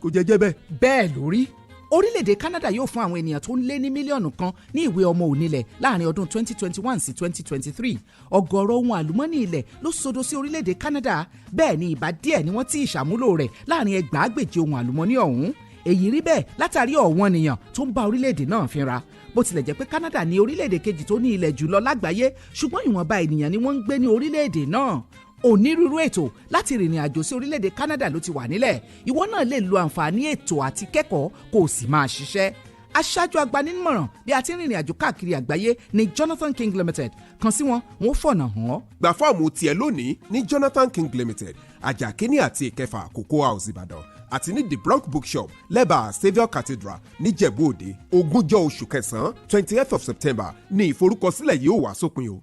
Kò jẹ́jẹ́ bẹ́ẹ̀.
Bẹ́ẹ̀ lórí. Orílẹ̀-èdè Canada yóò fún àwọn ènìyàn tó ń lé ní mílíọ̀nù kan ní ìwé ọmọ onílẹ̀ láàrin ọdún 2021 sí 2023. Ọ̀gọ̀rọ̀ ohun àlùmọ́nì ilẹ̀ ló sodo sí orílẹ̀-èdè Canada. Bẹ́ẹ̀ ni ìbá díẹ̀ ni wọ́n ti ìṣàmúlò rẹ̀ láàrin ẹgbàágbèje ohun àlùmọ́nì ọ̀hún. Èyí rí bẹ́ẹ̀ látàrí ọ̀wọ́n ènìyàn tó ń bá orílẹ̀-èdè náà fínra. Bó tilẹ̀ jẹ́ pé Canada ní orílẹ̀-èdè kejì tó ní ilẹ̀ jùlọ lágbàáyé, ṣùgbọ́n ìwọ̀nba ènìyàn ni wọ́n ń gbé ní orílẹ̀-èdè náà. Onírúurú ètò láti rìnrìn àjò sí orílẹ̀-èdè Canada ló ti wà nílẹ̀. Ìwọ náà lè lo àǹfààní ètò àti kẹ́kọ̀ọ́ kó o sì máa ṣiṣẹ́. Aṣáájú agbanímọ̀ràn bí a ti ń rìnrìn àjò káàkiri àgbáyé ní Jonathan King Limited. Kàn sí wọn, wọ́n fọ̀nà hàn ọ́.
Gba fọ́ọ̀mù tiẹ̀ lónìí ní Jonathan King Limited, àjà kínní àti ìkẹfà Cocoa House Ìbàdàn àti ní The Bronx Bookshop lẹ́bàá Saviour Cathedral níjẹ̀bú Òde. 20th of September ní ìforúkọsílẹ̀ yìí ó wà sópin o.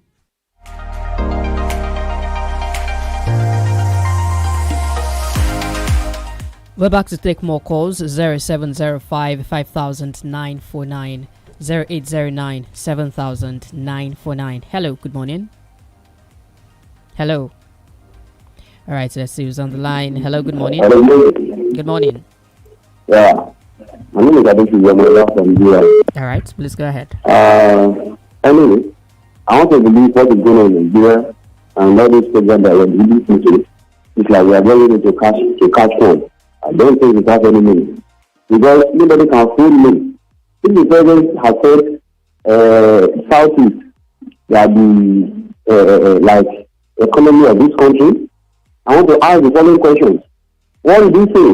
We're back to take more calls. 0705 500949 0809 700949. Hello, good morning. Hello. All right, let's see who's on the line. Hello, good morning. Good morning.
Yeah. My name is Adeshi from Nigeria.
All right, please go ahead.
Anyway, I want to believe what is going on in Nigeria and all these programs that we're releasing to. It's like we are going into cash one. I don't think it has any meaning. Because nobody can fool me. If the president has said Southeast that the like economy of this country, I want to ask the following questions. What did he say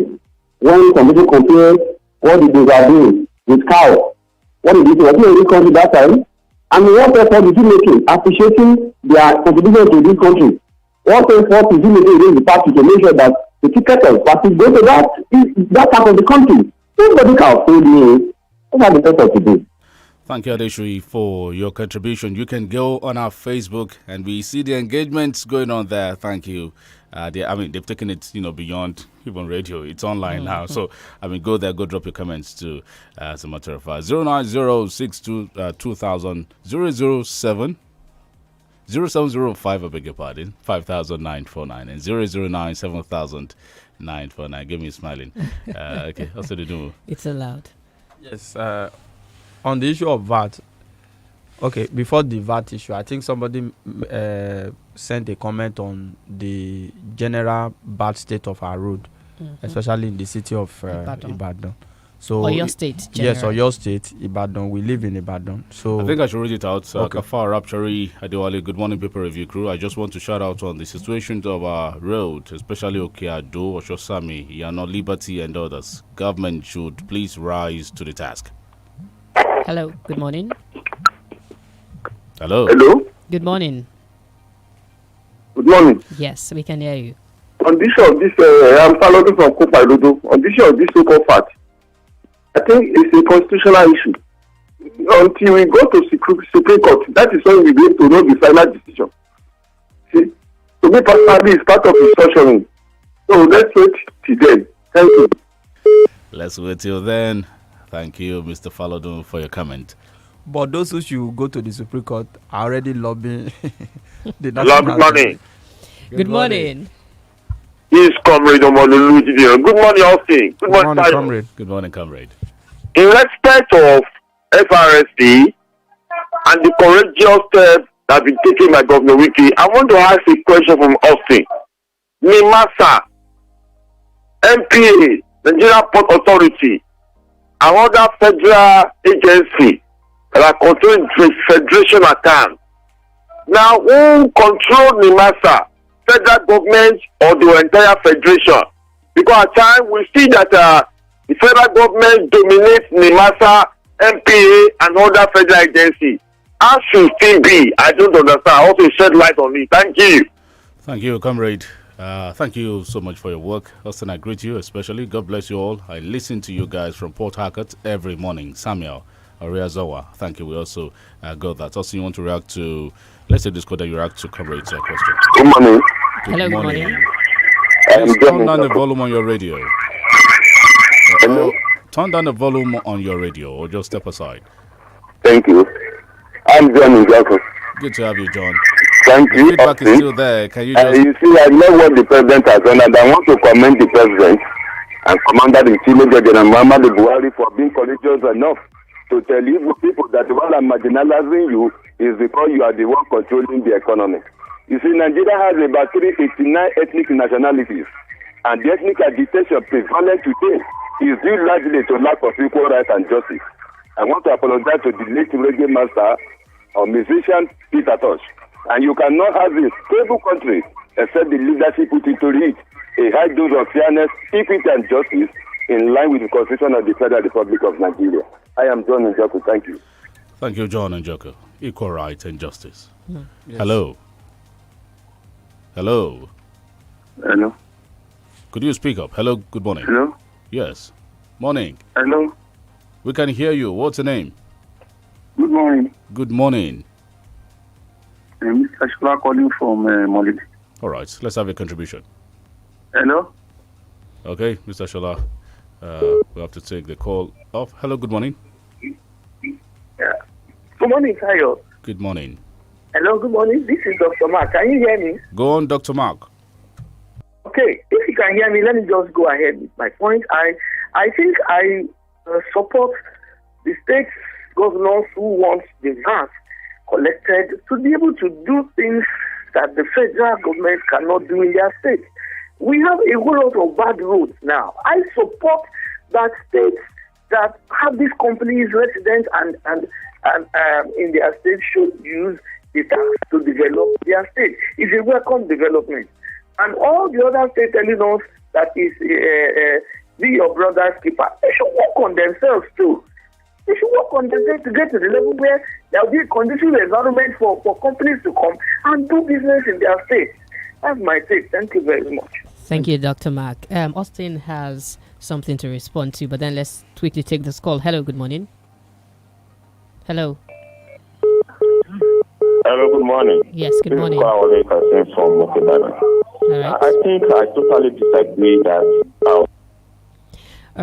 when some people compare what did they are doing with cow? What did he say? Was he in this country that time? And what effort is he making appreciating their contribution to this country? What effort is he making in the party to make sure that the ticket of party go to that part of the country? Nobody can fool me. What are the purpose to do?
Thank you, Adeshui, for your contribution. You can go on our Facebook and we see the engagements going on there. Thank you. They've taken it, beyond even radio. It's online now. So, go there, go drop your comments too. As a matter of fact, 09062 2000 007 0705, I beg your pardon, 5949 and 009 700949. Give me smiling. Okay, what's the do?
It's allowed.
Yes, on the issue of VAT, okay, before the VAT issue, I think somebody sent a comment on the general bad state of our road, especially in the city of Ibadan. So,
or your state,
yes, or your state, Ibadan. We live in Ibadan. So
I think I should read it out.
Okay.
Kafar Rapchari Adewale, good morning, Paper Review crew. I just want to shout out on the situation of our road, especially Okeado, Oshosami, Yano Liberty, and others. Government should please rise to the task.
Hello, good morning.
Hello.
Hello.
Good morning.
Good morning.
Yes, we can hear you.
On this issue of this, I'm following from Kopa Idodo. On this issue of this so-called fact, I think it's a constitutional issue. Until we go to Supreme Court, that is when we be able to know the final decision. See, to me personally, it's part of instructioning. So let's wait till then. Thank you.
Let's wait till then. Thank you, Mr. Falodun, for your comment.
But those who should go to the Supreme Court are already lobbying.
Good morning.
Good morning.
This is Comrade Omololu. Good morning, Austin. Good morning,
comrade.
Good morning, comrade.
In respect of FRSD and the courageous steps that have been taken by Governor Wiki, I want to ask a question from Austin. NIMASA, MPA, Nigeria Port Authority, and other federal agencies that are controlling federation account. Now, who control NIMASA? Federal government or the entire federation? Because at times we see that the federal government dominates NIMASA, MPA, and other federal agencies. How should it be? I don't understand. I also shed light on it. Thank you.
Thank you, comrade. Thank you so much for your work. Austin, I greet you especially. God bless you all. I listen to you guys from Port Harcourt every morning. Samuel Oriazawa. Thank you. We also got that. Also, you want to react to, let's say this code that you react to comrade's question.
Good morning.
Hello, good morning.
Please turn down the volume on your radio.
Hello.
Turn down the volume on your radio or just step aside.
Thank you. I'm John Jacob.
Good to have you, John.
Thank
The
you.
feedback is still there. Can you just...
you see, I know what the president has done, and I want to commend the president and Commander-in-Chief Major General Muhammadu Buhari for being courageous enough to tell Igbo people that while I'm marginalizing you is because you are the one controlling the economy. You see, Nigeria has about 389 ethnic nationalities, and the ethnic agitation prevalent today is due largely to lack of equal rights and justice. I want to apologize to the late reggae master or musician Peter Tosh. And you cannot have a stable country except the leadership put into it a high dose of fairness, equity, and justice in line with the Constitution of the Federal Republic of Nigeria. I am John Njoku. Thank you.
Thank you, John Njoku. Equal rights and justice.
Yes.
Hello. Hello.
Hello.
Could you speak up? Hello. Good morning.
Hello.
Yes. Morning.
Hello.
We can hear you. What's your name?
Good morning.
Good morning.
Mr. Shula calling from Molid.
All right. Let's have a contribution.
Hello.
Okay, Mr. Shola, we have to take the call off. Hello, good morning.
Yeah. Good morning, Tayo.
Good morning.
Hello, good morning. This is Dr. Mark. Can you hear me?
Go on, Dr. Mark.
Okay, if you can hear me, let me just go ahead with my point. I think I support the state governors who want the VAT collected to be able to do things that the federal government cannot do in their state. We have a whole lot of bad roads now. I support that states that have these companies resident and in their state should use the tax to develop their state. It's a welcome development. And all the other states telling us that is be your brother's keeper. They should work on themselves too. They should work on themselves to get to the level where there will be a conducive environment for companies to come and do business in their state. That's my take. Thank you very much.
Thank you, Dr. Mark. Austin has something to respond to, but then let's quickly take this call. Hello, good morning. Hello.
Hello, good morning.
Yes, good morning.
All right. I think I totally disagree that.
All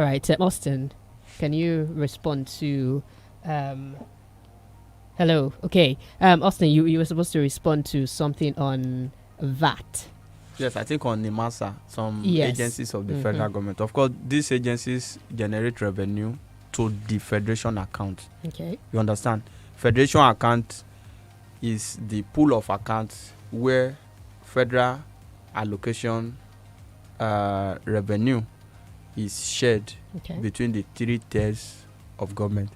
right, Austin, can you respond to? Hello. Okay, Austin, you were supposed to respond to something on VAT.
Yes, I think on NIMASA, some agencies of the federal government. Of course, these agencies generate revenue to the federation account.
Okay.
You understand? Federation account is the pool of accounts where federal allocation revenue is shared between the three tiers of government.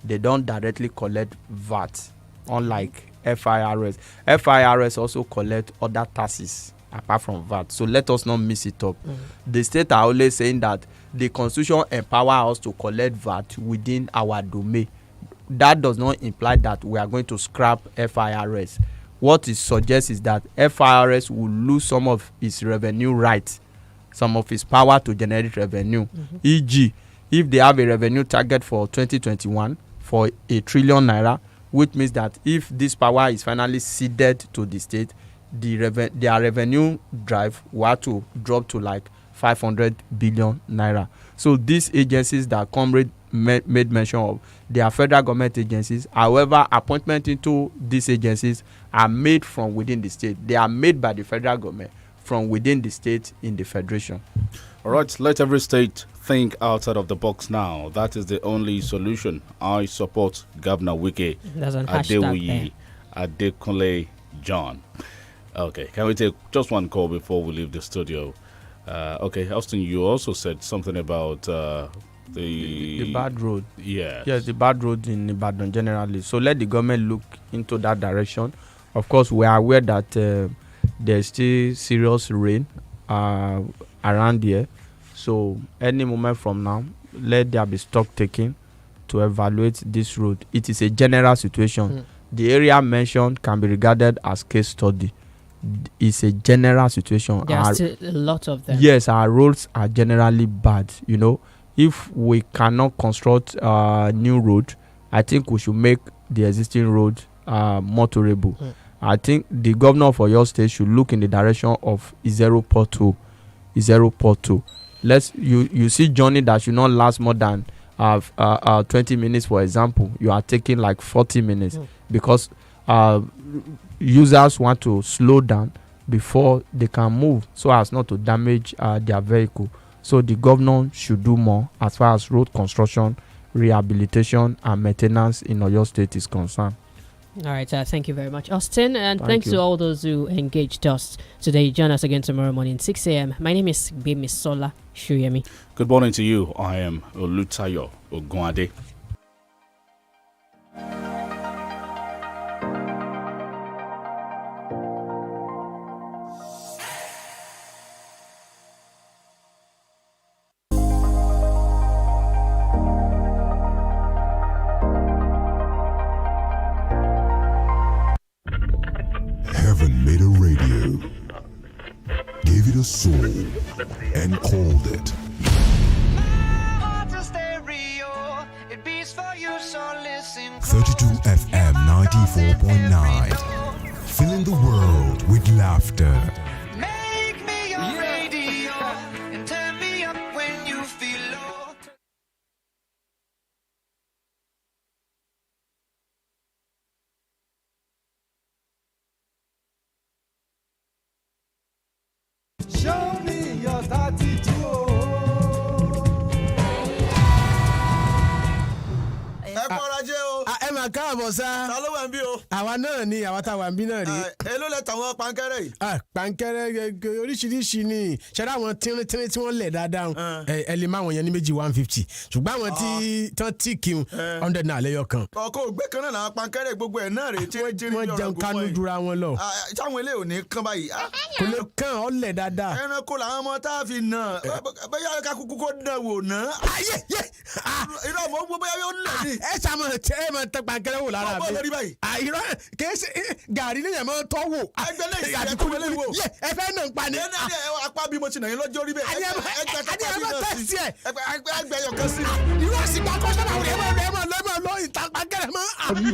They don't directly collect VAT, unlike FIRS. FIRS also collect other taxes apart from VAT. So let us not mix it up. The state are always saying that the constitution empower us to collect VAT within our domain. That does not imply that we are going to scrap FIRS. What it suggests is that FIRS will lose some of its revenue rights, some of its power to generate revenue. E.g., if they have a revenue target for 2021 for ₦1 trillion, which means that if this power is finally ceded to the state, their revenue drive will have to drop to like 500 billion naira. So these agencies that Comrade made mention of, they are federal government agencies. However, appointment into these agencies are made from within the state. They are made by the federal government from within the state in the federation.
All right, let every state think outside of the box now. That is the only solution. I support Governor Wike Adewuyi Adekunle John. Okay, can we take just one call before we leave the studio? Okay, Austin, you also said something about the
bad road.
Yeah.
Yes, the bad road in Ibadan generally. So let the government look into that direction. Of course, we are aware that there's still serious rain around here. So any moment from now, let there be stock taken to evaluate this road. It is a general situation. The area mentioned can be regarded as case study. It's a general situation.
There are still a lot of them.
Yes, our roads are generally bad. You know, if we cannot construct a new road, I think we should make the existing road more tolerable. I think the governor of your state should look in the direction of zero pothole. You see journey that should not last more than 20 minutes, for example. You are taking like 40 minutes because users want to slow down before they can move so as not to damage their vehicle. So the governor should do more as far as road construction, rehabilitation and maintenance in Oyo State is concerned.
All right, thank you very much, Austin, and thanks to all those who engaged us today. Join us again tomorrow morning, 6 a.m. My name is GBEMISOLA SOYEMI.
Good morning to you. I am OLUTAYO OGUNADE.
Heaven made a radio, gave it a soul, and called it 32 FM 94.9, filling the world with laughter.
Make me your radio and turn me ẹ kọ́ra jẹ́ o.
ẹ máa káàbọ̀ sá.
ta ló wà ń bí o.
àwa náà ni àwa tá a wà ń bí náà rí.
èló lẹ tàwọn pankẹ́rẹ́ yìí.
pankẹ́rẹ́ oríṣiríṣi ni ṣẹ́dá àwọn tínrín tí wọ́n lẹ̀ dáadáa ẹ lè má wọn yẹn ní méjì 150 ṣùgbọ́n àwọn tí tán tí kí n 100 náà lẹ́yọ̀ kan.
ọkọ ògbé kan náà làwọn pankẹ́rẹ́ gbogbo ẹ̀ náà rè tí
wọ́n jẹun kánú dura wọn lọ.
táwọn ilé ò ní kán báyìí.
kò lè kán ọ lẹ̀ dáadáa.
ẹranko làwọn ọmọ tá a fi nà bẹ́ẹ̀ ká kúkú kó dán wò ná. irọ́ mọ̀ gbogbo yẹn yóò lẹ̀ ní.
ẹ sàmọ̀ ẹ máa tẹ pankẹ́rẹ́ wò lára mi.
ọ̀pọ̀ lórí báyìí.
àìrọ́ kèésì gàrí ni yẹn máa tọ́ wò.
ẹgbẹ́ náà ìṣẹ́ kúrò lè wò.
ẹ fẹ́ nà ń pa ni.
apá bí mo ti nà yín lọ́jọ́ rí bẹ́ẹ̀. ẹgbẹ́ yọkan sí.
irú àsìkò akọ́ṣẹ́ àwọn ẹ̀ máa lọ ìta pankẹ́rẹ́ mọ́.